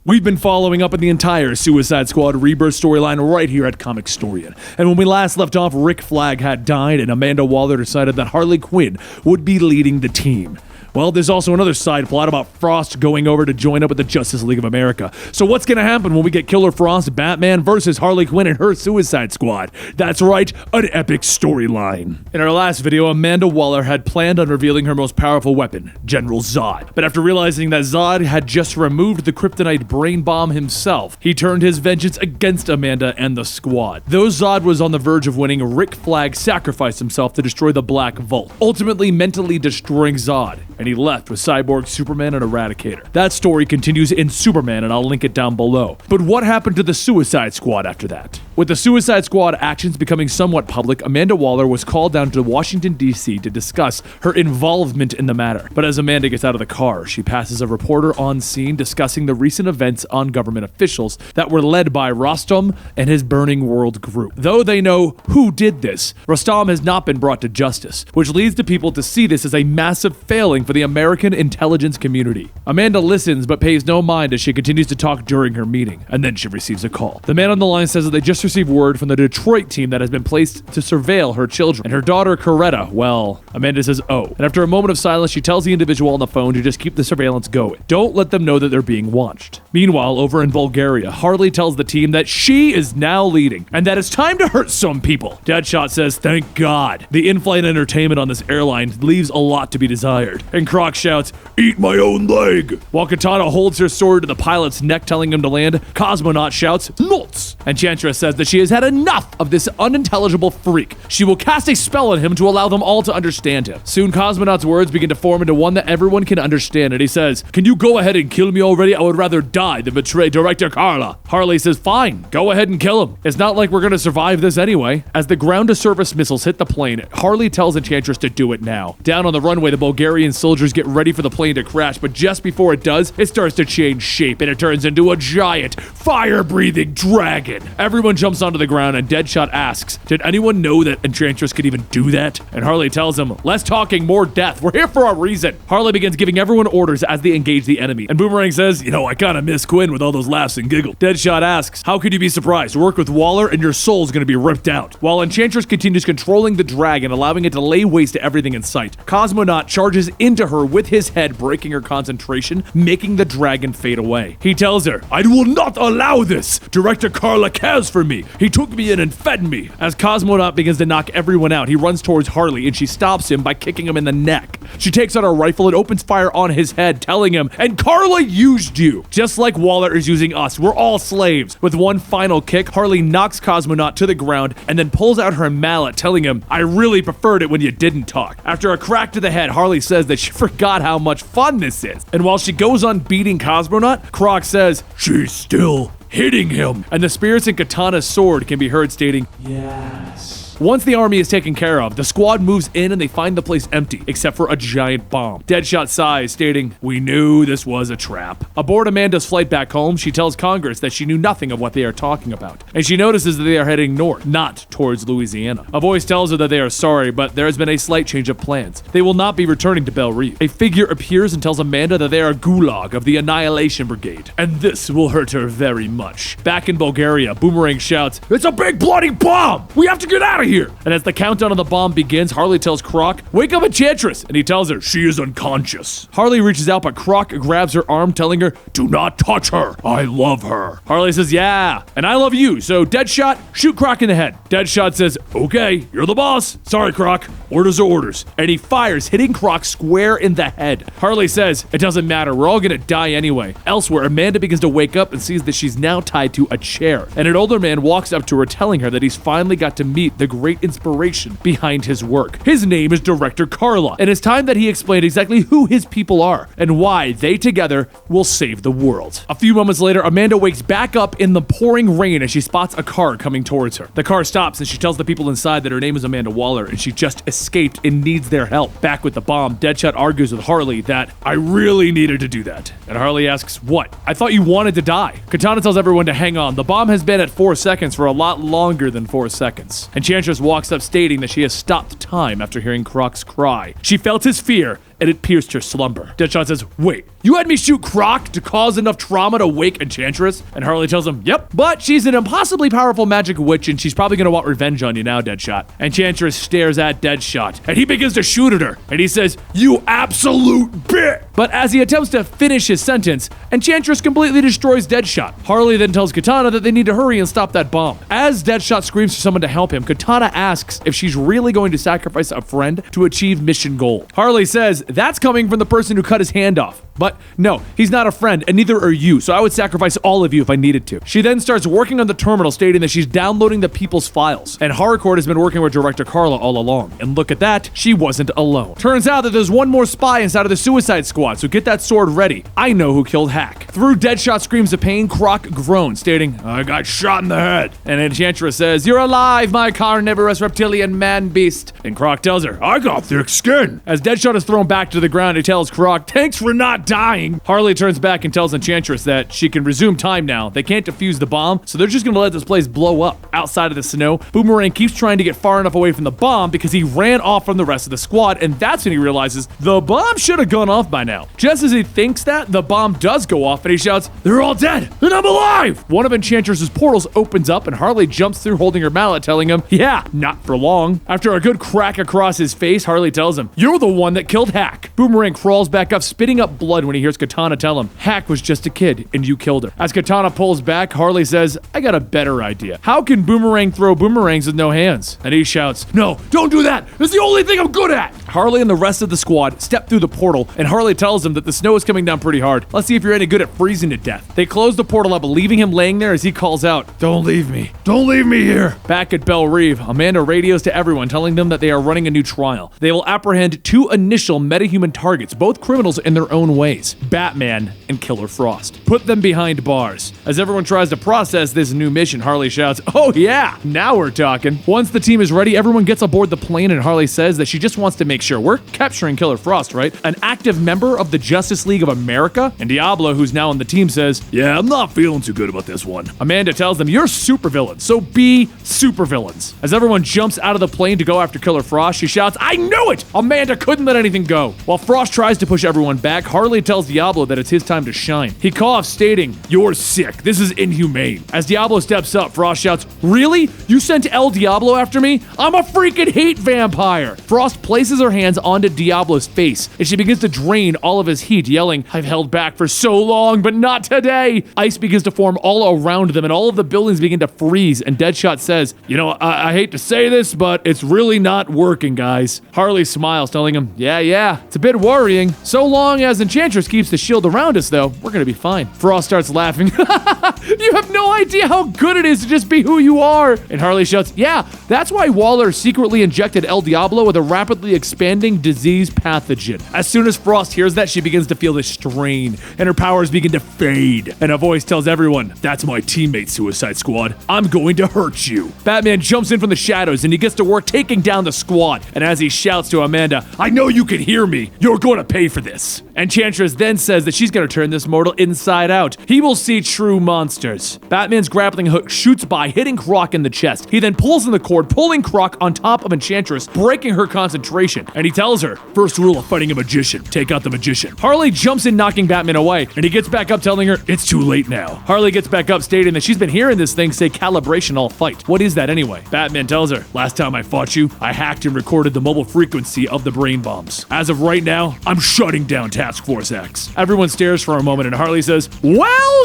We've been following up on the entire Suicide Squad Rebirth storyline right here at Comicstorian. And when we last left off, Rick Flag had died and Amanda Waller decided that Harley Quinn would be leading the team. Well, there's also another side plot about Frost going over to join up with the Justice League of America. So what's gonna happen when we get Killer Frost, Batman versus Harley Quinn and her Suicide Squad? That's right, an epic storyline. In our last video, Amanda Waller had planned on revealing her most powerful weapon, General Zod. But after realizing that Zod had just removed the kryptonite brain bomb himself, he turned his vengeance against Amanda and the squad. Though Zod was on the verge of winning, Rick Flag sacrificed himself to destroy the Black Vault, ultimately mentally destroying Zod. And he left with Cyborg, Superman, and Eradicator. That story continues in Superman, and I'll link it down below. But what happened to the Suicide Squad after that? With the Suicide Squad actions becoming somewhat public, Amanda Waller was called down to Washington, D.C. to discuss her involvement in the matter. But as Amanda gets out of the car, she passes a reporter on scene discussing the recent events on government officials that were led by Rostam and his Burning World group. Though they know who did this, Rostam has not been brought to justice, which leads to people to see this as a massive failing for the American intelligence community. Amanda listens but pays no mind as she continues to talk during her meeting, and then she receives a call. The man on the line says that they just received word from the Detroit team that has been placed to surveil her children, and her daughter Coretta, well, Amanda says oh. And after a moment of silence, she tells the individual on the phone to just keep the surveillance going. Don't let them know that they're being watched. Meanwhile, over in Bulgaria, Harley tells the team that she is now leading, and that it's time to hurt some people. Deadshot says, thank God. The in-flight entertainment on this airline leaves a lot to be desired. And Croc shouts, eat my own leg! While Katana holds her sword to the pilot's neck telling him to land, Cosmonaut shouts, nuts! And Chantress says that she has had enough of this unintelligible freak. She will cast a spell on him to allow them all to understand him. Soon Cosmonaut's words begin to form into one that everyone can understand, and he says, can you go ahead and kill me already? I would rather die than betray Director Carla. Harley says, fine, go ahead and kill him. It's not like we're gonna survive this anyway. As the ground-to-surface missiles hit the plane, Harley tells Enchantress to do it now. Down on the runway, the Bulgarian soldiers get ready for the plane to crash, but just before it does, it starts to change shape and it turns into a giant, fire-breathing dragon. Everyone jumps onto the ground and Deadshot asks, did anyone know that Enchantress could even do that? And Harley tells him, less talking, more death. We're here for a reason. Harley begins giving everyone orders as they engage the enemy. And Boomerang says, you know, I kinda miss Quinn with all those laughs and giggles. Deadshot asks, how could you be surprised? Work with Waller and your soul's gonna be ripped out. While Enchantress continues controlling the dragon, allowing it to lay waste to everything in sight, Cosmonaut charges into her with his head, breaking her concentration, making the dragon fade away. He tells her, I will not allow this! Director Carla cares for me! He took me in and fed me! As Cosmonaut begins to knock everyone out, he runs towards Harley and she stops him by kicking him in the neck. She takes out her rifle and opens fire on his head, telling him, and Carla used you! Just like Waller is using us, we're all slaves. With one final kick, Harley knocks Cosmonaut to the ground and then pulls out her mallet, telling him, I really preferred it when you didn't talk. After a crack to the head, Harley says that she forgot how much fun this is. And while she goes on beating Cosmonaut, Croc says, she's still hitting him. And the spirits in Katana's sword can be heard stating, yes. Once the army is taken care of, the squad moves in and they find the place empty, except for a giant bomb. Deadshot sighs, stating, we knew this was a trap. Aboard Amanda's flight back home, she tells Congress that she knew nothing of what they are talking about. And she notices that they are heading north, not towards Louisiana. A voice tells her that they are sorry, but there has been a slight change of plans. They will not be returning to Belle Reve. A figure appears and tells Amanda that they are Gulag of the Annihilation Brigade, and this will hurt her very much. Back in Bulgaria, Boomerang shouts, it's a big bloody bomb! We have to get out of here! And as the countdown on the bomb begins, Harley tells Croc, wake up Enchantress! And he tells her, she is unconscious. Harley reaches out, but Croc grabs her arm, telling her, do not touch her! I love her. Harley says, yeah, and I love you, so Deadshot, shoot Croc in the head. Deadshot says, okay, you're the boss. Sorry, Croc. Orders are orders. And he fires, hitting Croc square in the head. Harley says, it doesn't matter, we're all gonna die anyway. Elsewhere, Amanda begins to wake up and sees that she's now tied to a chair. And an older man walks up to her, telling her that he's finally got to meet the great inspiration behind his work. His name is Director Carla, and it's time that he explained exactly who his people are and why they together will save the world. A few moments later, Amanda wakes back up in the pouring rain as she spots a car coming towards her. The car stops and she tells the people inside that her name is Amanda Waller and she just escaped and needs their help. Back with the bomb, Deadshot argues with Harley that I really needed to do that. And Harley asks, what? I thought you wanted to die. Katana tells everyone to hang on. The bomb has been at 4 seconds for a lot longer than 4 seconds. Enchantress walks up stating that she has stopped time after hearing Croc's cry. She felt his fear and it pierced her slumber. Deadshot says, wait, you had me shoot Croc to cause enough trauma to wake Enchantress? And Harley tells him, yep, but she's an impossibly powerful magic witch and she's probably gonna want revenge on you now, Deadshot. Enchantress stares at Deadshot and he begins to shoot at her and he says, you absolute bitch! But as he attempts to finish his sentence, Enchantress completely destroys Deadshot. Harley then tells Katana that they need to hurry and stop that bomb. As Deadshot screams for someone to help him, Katana asks if she's really going to sacrifice a friend to achieve mission goal. Harley says that's coming from the person who cut his hand off. But no, he's not a friend, and neither are you, so I would sacrifice all of you if I needed to. She then starts working on the terminal, stating that she's downloading the people's files. And Harcourt has been working with Director Carla all along. And look at that, she wasn't alone. Turns out that there's one more spy inside of the Suicide Squad, so get that sword ready. I know who killed Hack. Through Deadshot screams of pain, Croc groans, stating, I got shot in the head. And Enchantress says, you're alive, my carnivorous reptilian man-beast. And Croc tells her, I got thick skin. As Deadshot is thrown back to the ground, he tells Croc, thanks for not dying. Harley turns back and tells Enchantress that she can resume time now. They can't defuse the bomb, so they're just gonna let this place blow up. Outside of the snow, Boomerang keeps trying to get far enough away from the bomb because he ran off from the rest of the squad, and that's when he realizes the bomb should have gone off by now. Just as he thinks that, the bomb does go off and he shouts, they're all dead, and I'm alive! One of Enchantress's portals opens up and Harley jumps through holding her mallet, telling him, yeah, not for long. After a good crack across his face, Harley tells him, you're the one that killed Hack. Boomerang crawls back up, spitting up blood when he hears Katana tell him, Hack was just a kid and you killed her. As Katana pulls back, Harley says, I got a better idea. How can Boomerang throw boomerangs with no hands? And he shouts, no, don't do that. It's the only thing I'm good at. Harley and the rest of the squad step through the portal and Harley tells him that the snow is coming down pretty hard. Let's see if you're any good at freezing to death. They close the portal up, leaving him laying there as he calls out, don't leave me. Don't leave me here. Back at Belle Reve, Amanda radios to everyone, telling them that they are running a new trial. They will apprehend two initial metahuman targets, both criminals in their own ways, Batman and Killer Frost. Put them behind bars. As everyone tries to process this new mission, Harley shouts, oh yeah, now we're talking. Once the team is ready, everyone gets aboard the plane and Harley says that she just wants to make sure we're capturing Killer Frost, right? An active member of the Justice League of America? And Diablo, who's now on the team, says, yeah, I'm not feeling too good about this one. Amanda tells them, you're supervillains, so be supervillains. As everyone jumps out of the plane to go after Killer Frost, she shouts, I knew it! Amanda couldn't let anything go. While Frost tries to push everyone back, Harley tells Diablo that it's his time to shine. He coughs, stating, you're sick. This is inhumane. As Diablo steps up, Frost shouts, really? You sent El Diablo after me? I'm a freaking hate vampire! Frost places her hands onto Diablo's face, and she begins to drain all of his heat, yelling, I've held back for so long, but not today! Ice begins to form all around them, and all of the buildings begin to freeze, and Deadshot says, you know, I hate to say this, but it's really not working, guys. Harley smiles, telling him, yeah, it's a bit worrying. So long as Enchantress keeps the shield around us, though, we're gonna be fine. Frost starts laughing. You have no idea how good it is to just be who you are! And Harley shouts, yeah, that's why Waller secretly injected El Diablo with a rapidly expanding disease pathogen. As soon as Frost hears that, she begins to feel this strain, and her powers begin to fade. And a voice tells everyone, that's my teammate, Suicide Squad. I'm going to hurt you. Batman jumps in from the shadows, and he gets to work taking down the squad. And as he shouts to Amanda, I know you can hear me. You're going to pay for this. Enchantress then says that she's going to turn this mortal inside out. He will see true monsters. Batman's grappling hook shoots by, hitting Croc in the chest. He then pulls in the cord, pulling Croc on top of Enchantress, breaking her concentration. And he tells her, first rule of fighting a magician, take out the magician. Harley jumps in, knocking Batman away, and he gets back up, telling her, it's too late now. Harley gets back up, stating that she's been hearing this thing say calibration all fight. What is that anyway? Batman tells her, last time I fought you, I hacked and recorded the mobile frequency of the brain bombs. As of right now, I'm shutting down Task Force X. Everyone stares for a moment, and Harley says, well,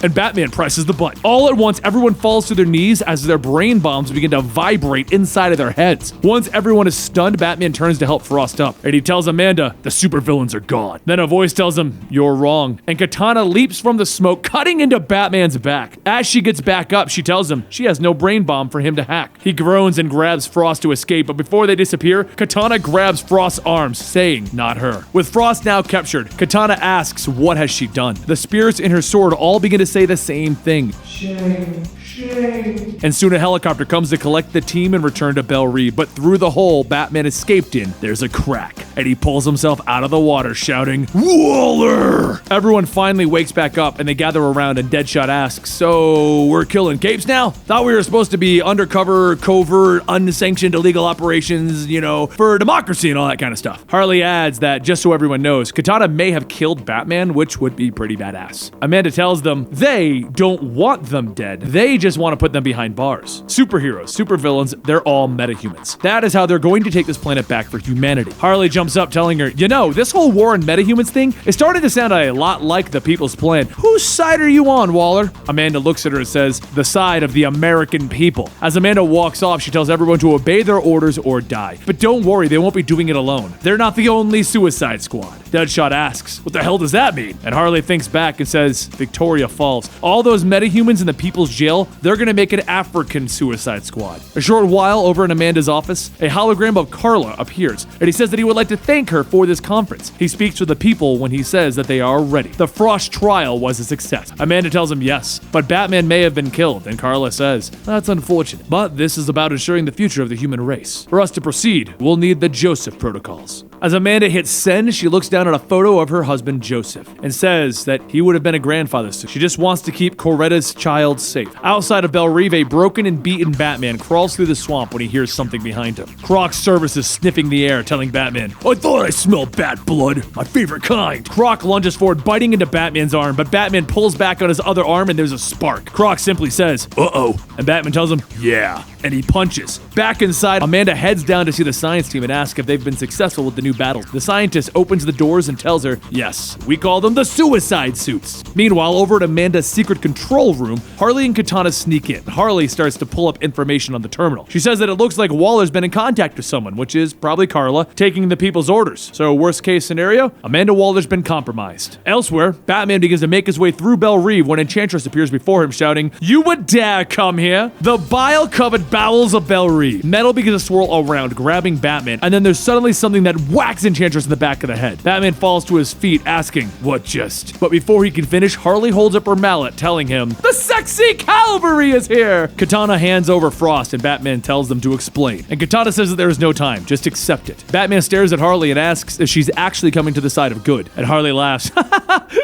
and Batman presses the button. All at once, everyone falls to their knees as their brain bombs begin to vibrate inside of their heads. Once everyone is stunned, Batman turns to help Frost up, and he tells Amanda, the supervillains are gone. Then a voice tells him, you're wrong. And Katana leaps from the smoke, cutting into Batman's back. As she gets back up, she tells him she has no brain bomb for him to hack. He groans and grabs Frost to escape, but before they disappear, Katana grabs Frost's arms, saying, not her. With Frost now captured, Katana asks, what has she done? The spirits in her sword all begin to say the same thing. Shame, Shame. And soon a helicopter comes to collect the team and return to Belle Reve, but through the hole Batman escaped in, there's a crack, and he pulls himself out of the water shouting, "Waller!" Everyone finally wakes back up and they gather around, and Deadshot asks, "So we're killing capes now? Thought we were supposed to be undercover, covert, unsanctioned illegal operations, for democracy and all that kind of stuff." Harley adds that, just so everyone knows, Katana may have killed Batman, which would be pretty badass. Amanda tells them they don't want them dead. They just want to put them behind bars. Superheroes, supervillains, they're all metahumans. That is how they're going to take this planet back for humanity. Harley jumps up telling her, this whole war and metahumans thing is starting to sound a lot like the People's Plan. Whose side are you on, Waller? Amanda looks at her and says, the side of the American people. As Amanda walks off, she tells everyone to obey their orders or die. But don't worry, they won't be doing it alone. They're not the only Suicide Squad. Deadshot asks, what the hell does that mean? And Harley thinks back and says, Victoria Falls. All those metahumans in the People's Jail, they're gonna make an African Suicide Squad. A short while over in Amanda's office, a hologram of Carla appears, and he says that he would like to thank her for this conference. He speaks to the people when he says that they are ready. The Frost trial was a success. Amanda tells him yes, but Batman may have been killed, and Carla says, that's unfortunate, but this is about ensuring the future of the human race. For us to proceed, we'll need the Joseph protocols. As Amanda hits send, she looks down at a photo of her husband Joseph and says that he would have been a grandfather soon. She just wants to keep Coretta's child safe. Outside of Belle Reve, a broken and beaten Batman crawls through the swamp when he hears something behind him. Croc's Service is sniffing the air, telling Batman, I thought I smelled bat blood, my favorite kind. Croc lunges forward, biting into Batman's arm, but Batman pulls back on his other arm and there's a spark. Croc simply says, uh-oh, and Batman tells him, yeah, and he punches. Back inside, Amanda heads down to see the science team and asks if they've been successful with the new battles. The scientist opens the doors and tells her, yes, we call them the suicide suits. Meanwhile, over at Amanda's secret control room, Harley and Katana sneak in. Harley starts to pull up information on the terminal. She says that it looks like Waller's been in contact with someone, which is probably Carla, taking the people's orders. So worst case scenario, Amanda Waller's been compromised. Elsewhere, Batman begins to make his way through Belle Reve when Enchantress appears before him shouting, you would dare come here? The bile-covered bowels of Belle Reve. Metal begins to swirl around, grabbing Batman, and then there's suddenly something that whacks Enchantress in the back of the head. Batman falls to his feet, asking, what just? But before he can finish, Harley holds up her mallet, telling him, the sexy cavalry is here! Katana hands over Frost, and Batman tells them to explain. And Katana says that there is no time, just accept it. Batman stares at Harley and asks if she's actually coming to the side of good. And Harley laughs,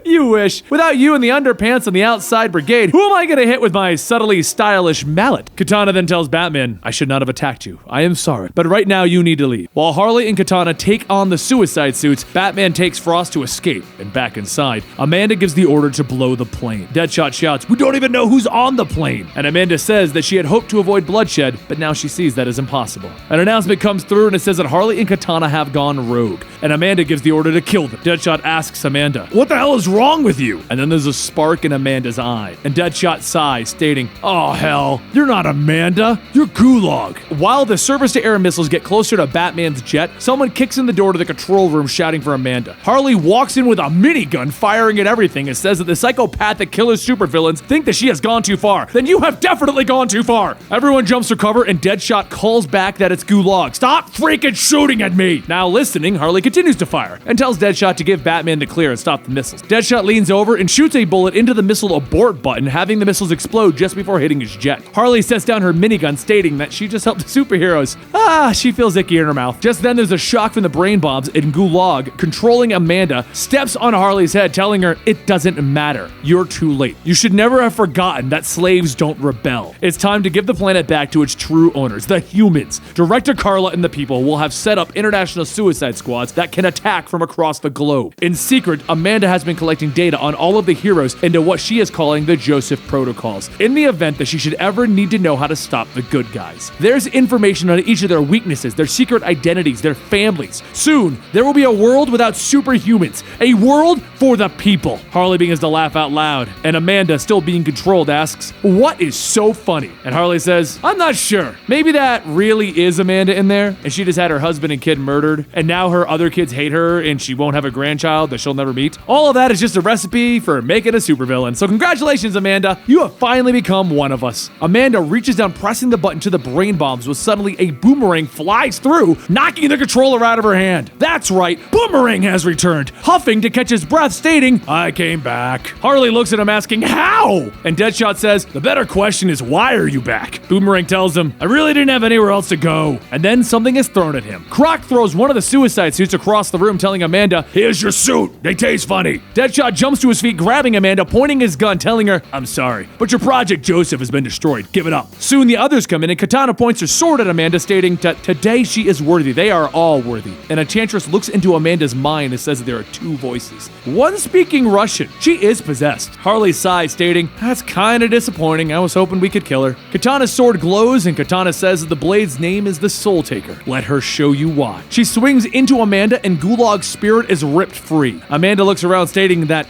you wish. Without you and the underpants on the outside brigade, who am I gonna hit with my subtly stylish mallet? Katana then tells Batman, I should not have attacked you. I am sorry, but right now you need to leave. While Harley and Katana take on the suicide suits, Batman takes Frost to escape, and back inside, Amanda gives the order to blow the plane. Deadshot shouts, we don't even know who's on the plane! And Amanda says that she had hoped to avoid bloodshed, but now she sees that is impossible. An announcement comes through and it says that Harley and Katana have gone rogue, and Amanda gives the order to kill them. Deadshot asks Amanda, what the hell is wrong with you? And then there's a spark in Amanda's eye, and Deadshot sighs, stating, oh hell, you're not Amanda, you're Gulag. While the surface-to-air missiles get closer to Batman's jet, someone kicks in the door to the control room shouting for Amanda. Harley walks in with a minigun firing at everything and says that the psychopathic killer supervillains think that she has gone too far. Then you have definitely gone too far. Everyone jumps for cover and Deadshot calls back that it's Gulag. Stop freaking shooting at me! Now listening, Harley continues to fire and tells Deadshot to give Batman the clear and stop the missiles. Deadshot leans over and shoots a bullet into the missile abort button, having the missiles explode just before hitting his jet. Harley sets down her minigun, stating that she just helped the superheroes. She feels icky in her mouth. Just then there's a shock from the brain bombs and Gulag, controlling Amanda, steps on Harley's head, telling her, it doesn't matter. You're too late. You should never have forgotten that slaves don't rebel. It's time to give the planet back to its true owners, the humans. Director Carla and the people will have set up international suicide squads that can attack from across the globe. In secret, Amanda has been collecting data on all of the heroes into what she is calling the Joseph protocols, in the event that she should ever need to know how to stop the good guys. There's information on each of their weaknesses, their secret identities, their families. Soon, there will be a world without superhumans, a world for the people. Harley begins to laugh out loud, and Amanda, still being controlled, asks, what is so funny? And Harley says, I'm not sure. Maybe that really is Amanda in there, and she just had her husband and kid murdered, and now her other kids hate her, and she won't have a grandchild that she'll never meet. All of that is just a recipe for making a supervillain. So congratulations, Amanda. You have finally become one of us. Amanda reaches down, pressing the button to the brain bombs, when suddenly a boomerang flies through, knocking the controller out of her hand. That's right, Boomerang has returned, huffing to catch his breath, stating, I came back. Harley looks at him asking, how? And Deadshot says, The better question is, why are you back? Boomerang tells him, I really didn't have anywhere else to go. And then something is thrown at him. Croc throws one of the suicide suits across the room, telling Amanda, here's your suit. They taste funny. Deadshot jumps to his feet, grabbing Amanda, pointing his gun, telling her, I'm sorry, but your Project Joseph has been destroyed. Give it up. Soon the others come in, and Katana points her sword at Amanda, stating that today she is worthy. They are all worthy. And Enchantress looks into Amanda's mind and says that there are two voices. One speaking Russian. She is possessed. Harley sighs, stating, that's kinda disappointing. I was hoping we could kill her. Katana's sword glows, and Katana says that the blade's name is the Soul Taker. Let her show you why. She swings into Amanda, and Gulag's spirit is ripped free. Amanda looks around, stating that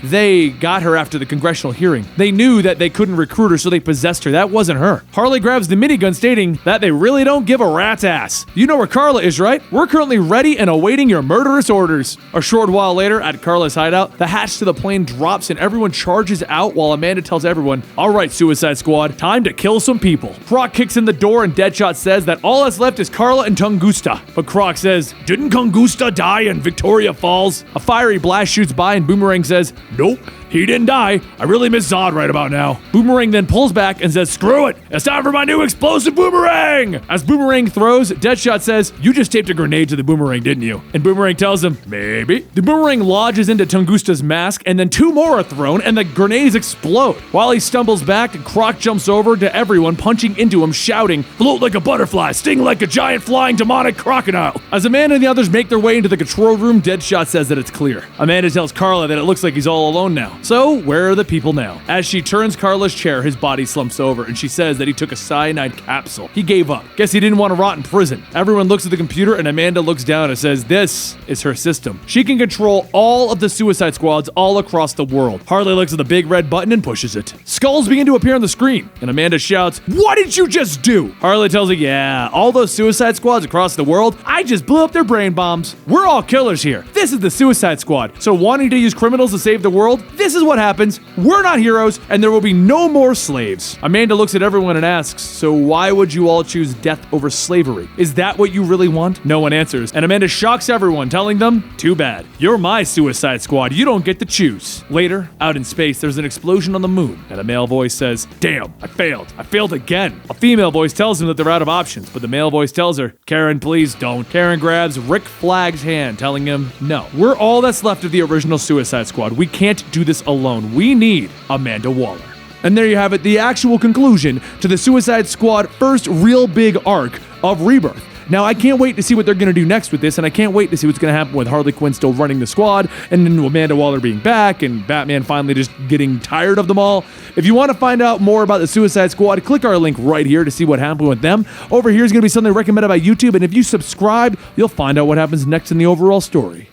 they got her after the congressional hearing. They knew that they couldn't recruit her, so they possessed her. That wasn't her. Harley grabs the minigun, stating that they really don't give a rat's ass. You know where Carla is, right? We're currently ready and awaiting your murderous orders. A short while later, at Carla's hideout, the hatch to the plane drops and everyone charges out while Amanda tells everyone, all right, Suicide Squad, time to kill some people. Croc kicks in the door and Deadshot says that all that's left is Carla and Tunguska. But Croc says, didn't Tunguska die in Victoria Falls? A fiery blast shoots by and Boomerang says, nope. He didn't die. I really miss Zod right about now. Boomerang then pulls back and says, screw it. It's time for my new explosive boomerang. As Boomerang throws, Deadshot says, you just taped a grenade to the boomerang, didn't you? And Boomerang tells him, maybe. The boomerang lodges into Tunguska's mask and then two more are thrown and the grenades explode. While he stumbles back, Croc jumps over to everyone, punching into him, shouting, float like a butterfly, sting like a giant flying demonic crocodile. As Amanda and the others make their way into the control room, Deadshot says that it's clear. Amanda tells Carla that it looks like he's all alone now. So, where are the people now? As she turns Carla's chair, his body slumps over, and she says that he took a cyanide capsule. He gave up. Guess he didn't want to rot in prison. Everyone looks at the computer, and Amanda looks down and says this is her system. She can control all of the Suicide Squads all across the world. Harley looks at the big red button and pushes it. Skulls begin to appear on the screen, and Amanda shouts, what did you just do? Harley tells her, yeah, all those Suicide Squads across the world, I just blew up their brain bombs. We're all killers here. This is the Suicide Squad. So wanting to use criminals to save the world, this is what happens. We're not heroes, and there will be no more slaves. Amanda looks at everyone and asks, so why would you all choose death over slavery? Is that what you really want? No one answers, and Amanda shocks everyone, telling them, too bad. You're my Suicide Squad. You don't get to choose. Later, out in space, there's an explosion on the moon, and a male voice says, damn, I failed. I failed again. A female voice tells him that they're out of options, but the male voice tells her, Karen, please don't. Karen grabs Rick Flag's hand, telling him, no. We're all that's left of the original Suicide Squad. We can't do this alone. We need Amanda Waller. And there you have it, the actual conclusion to the Suicide Squad first real big arc of Rebirth. Now, I can't wait to see what they're going to do next with this, and I can't wait to see what's going to happen with Harley Quinn still running the squad, and then Amanda Waller being back, and Batman finally just getting tired of them all. If you want to find out more about the Suicide Squad, click our link right here to see what happened with them. Over here is going to be something recommended by YouTube, and if you subscribe, you'll find out what happens next in the overall story.